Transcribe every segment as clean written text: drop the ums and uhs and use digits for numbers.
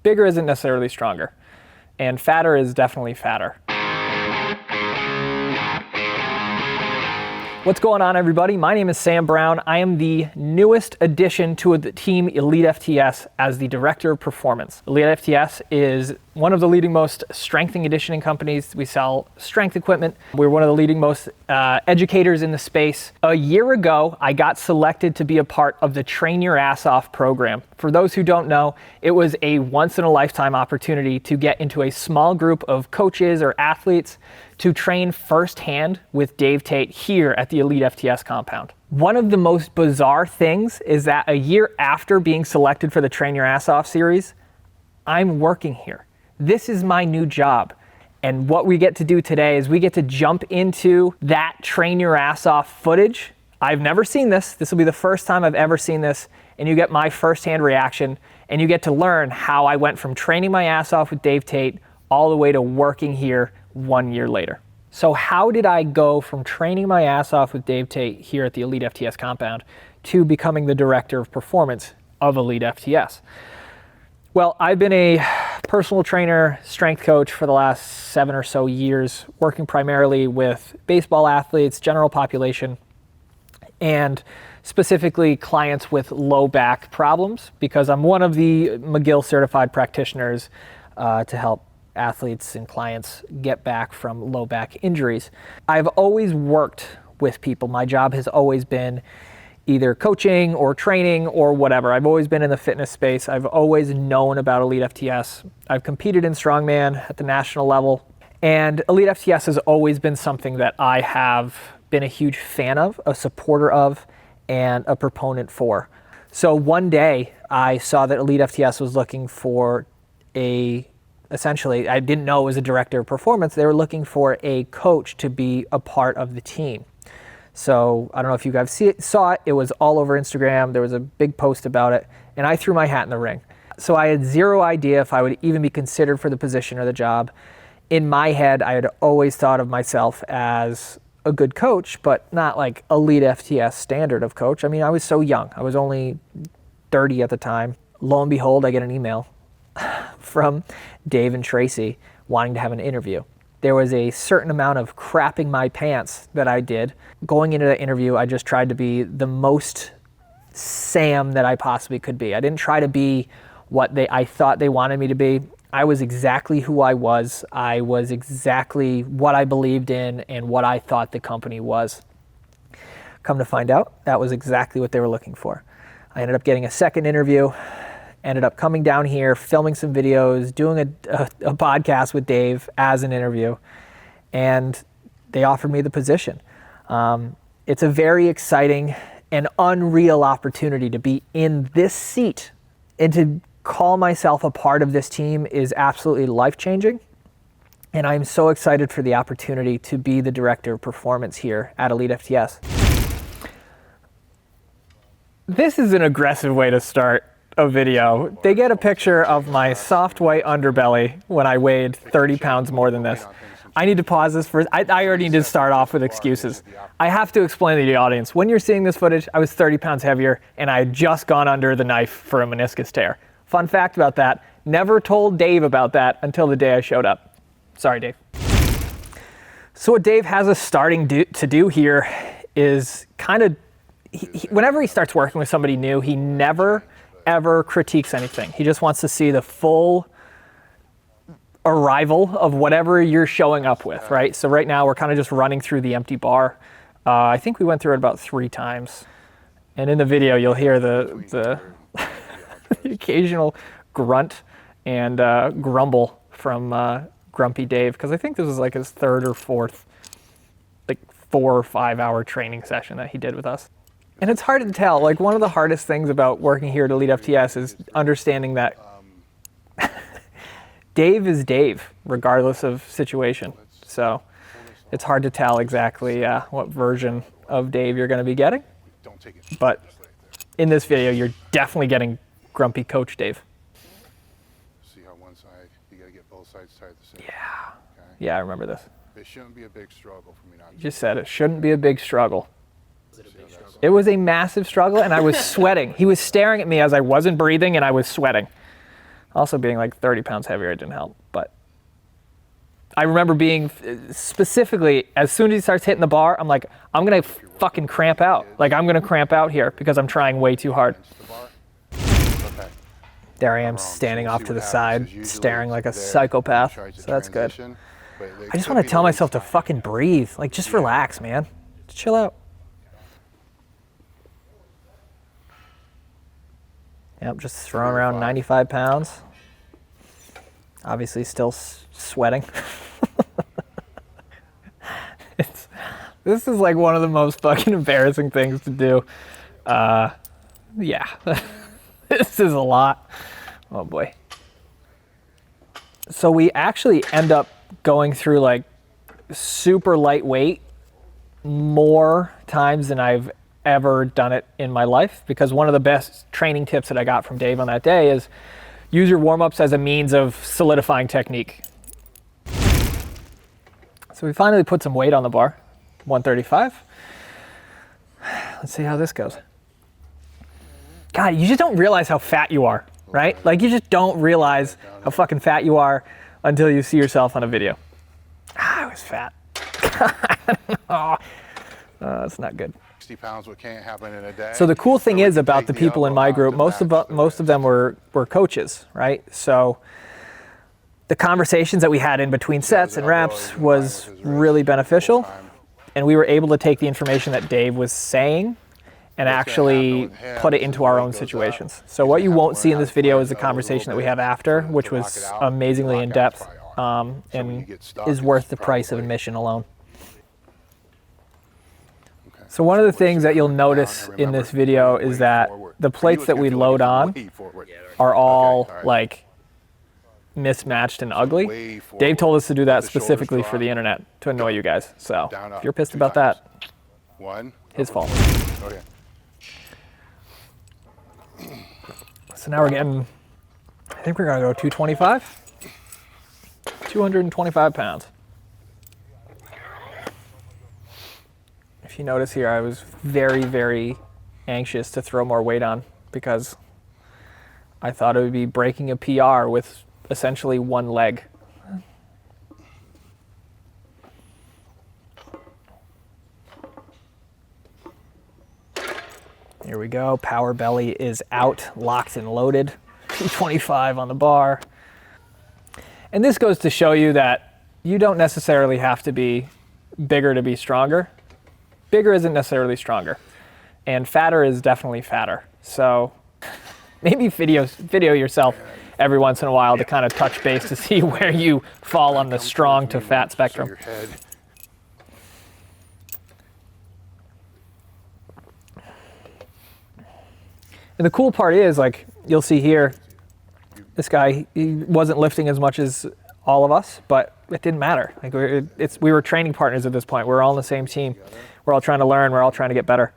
bigger isn't necessarily stronger, and fatter is definitely fatter. What's going on, everybody? My name is Sam Brown. I am the newest addition to the team Elite FTS as the Director of Performance. Elite FTS is one of the leading most strength and conditioning companies. We sell strength equipment. We're one of the leading most educators in the space. A year ago, I got selected to be a part of the Train Your Ass Off program. For those who don't know, it was a once-in-a-lifetime opportunity to get into a small group of coaches or athletes to train firsthand with Dave Tate here at the Elite FTS compound. One of the most bizarre things is that a year after being selected for the Train Your Ass Off series, I'm working here. This is my new job. And what we get to do today is we get to jump into that Train Your Ass Off footage. I've never seen this. This will be the first time I've ever seen this. And you get my firsthand reaction, and you get to learn how I went from training my ass off with Dave Tate all the way to working here 1 year later. So how did I go from training my ass off with Dave Tate here at the Elite FTS compound to becoming the Director of Performance of Elite FTS? Well, I've been a personal trainer, strength coach for the last 7 or so years, working primarily with baseball athletes, general population, and specifically clients with low back problems, because I'm one of the McGill certified practitioners to help athletes and clients get back from low back injuries. I've always worked with people. My job has always been either coaching or training or whatever. I've always been in the fitness space. I've always known about Elite FTS. I've competed in strongman at the national level, and Elite FTS has always been something that I have been a huge fan of, a supporter of, and a proponent for. So one day I saw that Elite FTS was looking for essentially, I didn't know it was a Director of Performance. They were looking for a coach to be a part of the team. So I don't know if you guys saw it. It was all over Instagram. There was a big post about it, and I threw my hat in the ring. So I had zero idea if I would even be considered for the position or the job. In my head, I had always thought of myself as a good coach, but not like Elite FTS standard of coach. I mean, I was so young. I was only 30 at the time. Lo and behold, I get an email from Dave and Tracy wanting to have an interview. There was a certain amount of crapping my pants that I did. Going into the interview, I just tried to be the most Sam that I possibly could be. I didn't try to be what I thought they wanted me to be. I was exactly who I was. I was exactly what I believed in and what I thought the company was. Come to find out, that was exactly what they were looking for. I ended up getting a second interview, ended up coming down here, filming some videos, doing a podcast with Dave as an interview, and they offered me the position. It's a very exciting and unreal opportunity to be in this seat, and to call myself a part of this team is absolutely life-changing. And I'm so excited for the opportunity to be the Director of Performance here at Elite FTS. This is an aggressive way to start a video. They get a picture of my soft white underbelly when I weighed 30 pounds more than this. I need to pause this first. I already need to start off with excuses. I have to explain to the audience, when you're seeing this footage, I was 30 pounds heavier and I had just gone under the knife for a meniscus tear. Fun fact about that, never told Dave about that until the day I showed up. Sorry, Dave. So what Dave has us starting to do here is kind of, whenever he starts working with somebody new, he never ever critiques anything. He just wants to see the full arrival of whatever you're showing up with, right? So right now we're kind of just running through the empty bar. I think we went through it about 3 times. And in the video, you'll hear the the occasional grunt and grumble from Grumpy Dave, because I think this was like his 3rd or 4th, like 4 or 5 hour training session that he did with us. And it's hard to tell. Like, one of the hardest things about working here at Elite FTS is understanding that Dave is Dave, regardless of situation. So it's hard to tell exactly what version of Dave you're going to be getting. But in this video, you're definitely getting Grumpy Coach Dave. See how one side, you got to get both sides tied the same. Yeah. Okay? Yeah, I remember this. It shouldn't be a big struggle for me not to. You just said it shouldn't be a big struggle. It was a massive struggle, and I was sweating. He was staring at me as I wasn't breathing, and I was sweating. Also being like 30 pounds heavier, it didn't help. But I remember being specifically, as soon as he starts hitting the bar, I'm like, I'm going to fucking cramp out. Like, I'm going to cramp out here because I'm trying way too hard. There I am standing off to the side, staring like a psychopath. So that's good. I just want to tell myself to fucking breathe. Like, just relax, man. Just chill out. Yep, just throwing around 95 pounds. Obviously still sweating. This is like one of the most fucking embarrassing things to do. Yeah, this is a lot. Oh boy. So we actually end up going through like super lightweight more times than I've ever done it in my life, because one of the best training tips that I got from Dave on that day is use your warm-ups as a means of solidifying technique. So we finally put some weight on the bar, 135. Let's see how this goes. God, you just don't realize how fat you are, right? Like, you just don't realize how fucking fat you are until you see yourself on a video. I was fat. Oh, that's not good. 60 pounds, what can't happen in a day. So the cool thing is about the people in my group, most of them were coaches, right? So the conversations that we had in between sets and reps was really beneficial, and we were able to take the information that Dave was saying and actually put it into our own situations. So what you won't see in this video is the conversation that we have after, which was amazingly in depth, and is worth the price of admission alone. So one of the things that you'll notice in this video is that the plates that we load on are all like mismatched and ugly. Dave told us to do that specifically for the internet to annoy you guys. So if you're pissed about that, his fault. So now we're getting, I think we're gonna go 225, 225 pounds. If you notice here, I was very, very anxious to throw more weight on because I thought it would be breaking a PR with essentially one leg. Here we go, power belly is out, locked and loaded, 225 on the bar. And this goes to show you that you don't necessarily have to be bigger to be stronger. Bigger isn't necessarily stronger, and fatter is definitely fatter. So maybe video yourself every once in a while to kind of touch base to see where you fall on the strong to fat spectrum. And the cool part is, like, you'll see here, this guy, he wasn't lifting as much as all of us, but it didn't matter. Like, we were training partners at this point. We're all on the same team. We're all trying to learn. We're all trying to get better.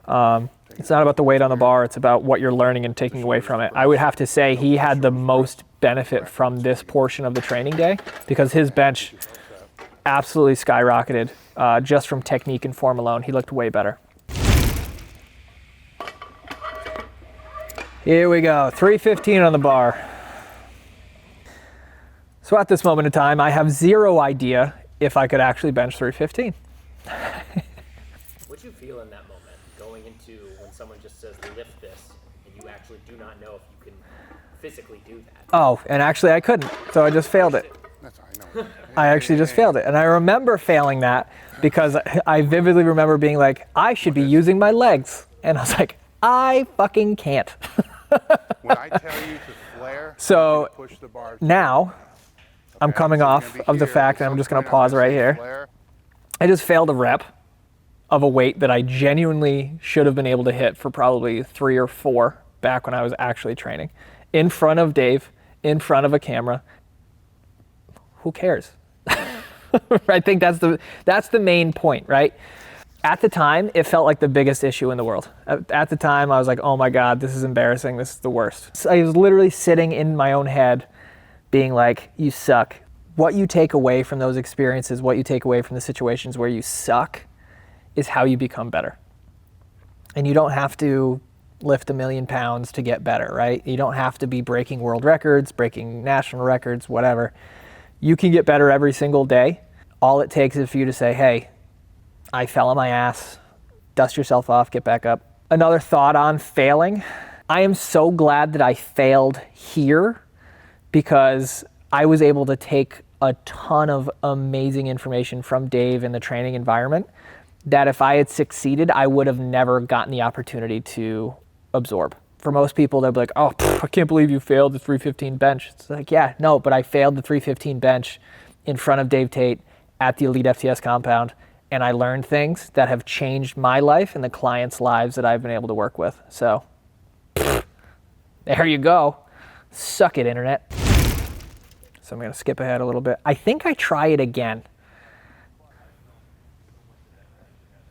It's not about the weight on the bar. It's about what you're learning and taking away from it. I would have to say he had the most benefit from this portion of the training day because his bench absolutely skyrocketed just from technique and form alone. He looked way better. Here we go, 315 on the bar. So at this moment in time, I have zero idea if I could actually bench 315. What do you feel in that moment, going into when someone just says lift this, and you actually do not know if you can physically do that? Oh, and actually I couldn't, so I just failed it. I actually just failed it. And I remember failing that because I vividly remember being like, I should be using my legs. And I was like, I fucking can't. When I tell you to flare, so push the bar now I'm coming off of the fact that I'm just going to pause right here. I just failed a rep of a weight that I genuinely should have been able to hit for probably 3 or 4 back when I was actually training. In front of Dave, in front of a camera. Who cares? I think that's the main point, right? At the time, it felt like the biggest issue in the world. At the time, I was like, oh my God, this is embarrassing. This is the worst. So I was literally sitting in my own head being like, you suck. What you take away from those experiences, what you take away from the situations where you suck is how you become better. And you don't have to lift 1 million pounds to get better, right? You don't have to be breaking world records, breaking national records, whatever. You can get better every single day. All it takes is for you to say, hey, I fell on my ass, dust yourself off, get back up. Another thought on failing. I am so glad that I failed here because I was able to take a ton of amazing information from Dave in the training environment that if I had succeeded, I would have never gotten the opportunity to absorb. For most people, they'll be like, oh, I can't believe you failed the 315 bench. It's like, yeah, no, but I failed the 315 bench in front of Dave Tate at the Elite FTS compound, and I learned things that have changed my life and the clients' lives that I've been able to work with. So, there you go. Suck it, internet. So I'm gonna skip ahead a little bit. I think I try it again.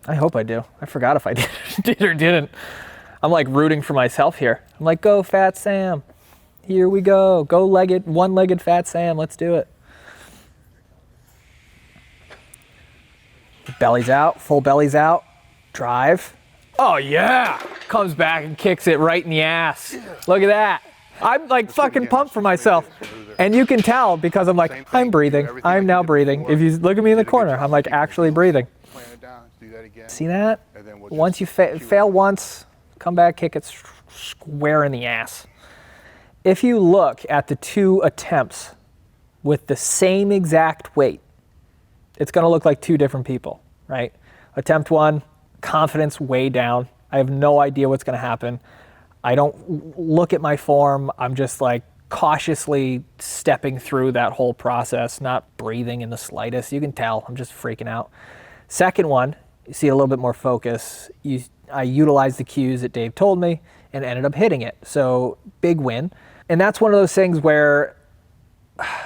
I hope I do. I forgot if I did or didn't. I'm like rooting for myself here. I'm like, go Fat Sam. Here we go. Go legged, one-legged Fat Sam. Let's do it. Belly's out, full belly's out. Drive. Oh yeah! Comes back and kicks it right in the ass. Look at that. I'm like fucking pumped for myself. And you can tell because I'm like, I'm breathing. I'm now breathing. If you look at me in the corner, I'm like actually breathing. See that? Once you fail once, come back, kick it square in the ass. If you look at the 2 attempts with the same exact weight, it's gonna look like 2 different people, right? Attempt 1, confidence way down. I have no idea what's gonna happen. I don't look at my form. I'm just like cautiously stepping through that whole process, not breathing in the slightest. You can tell I'm just freaking out. Second one, you see a little bit more focus. I utilized the cues that Dave told me and ended up hitting it. So big win. And that's one of those things where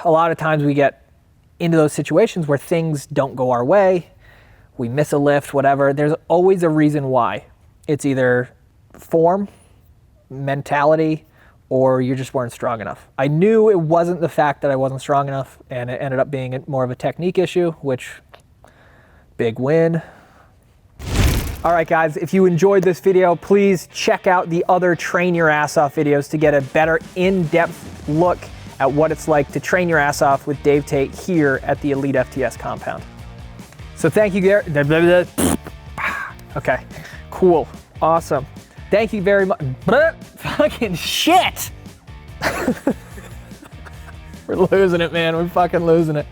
a lot of times we get into those situations where things don't go our way. We miss a lift, whatever. There's always a reason why. It's either form, mentality, or you just weren't strong enough. I knew it wasn't the fact that I wasn't strong enough, and it ended up being more of a technique issue, which, big win. All right, guys, if you enjoyed this video, please check out the other Train Your Ass Off videos to get a better in-depth look at what it's like to train your ass off with Dave Tate here at the Elite FTS compound. So thank you, Gary. Okay, cool, awesome. Thank you very much. Fucking shit. We're losing it, man. We're fucking losing it.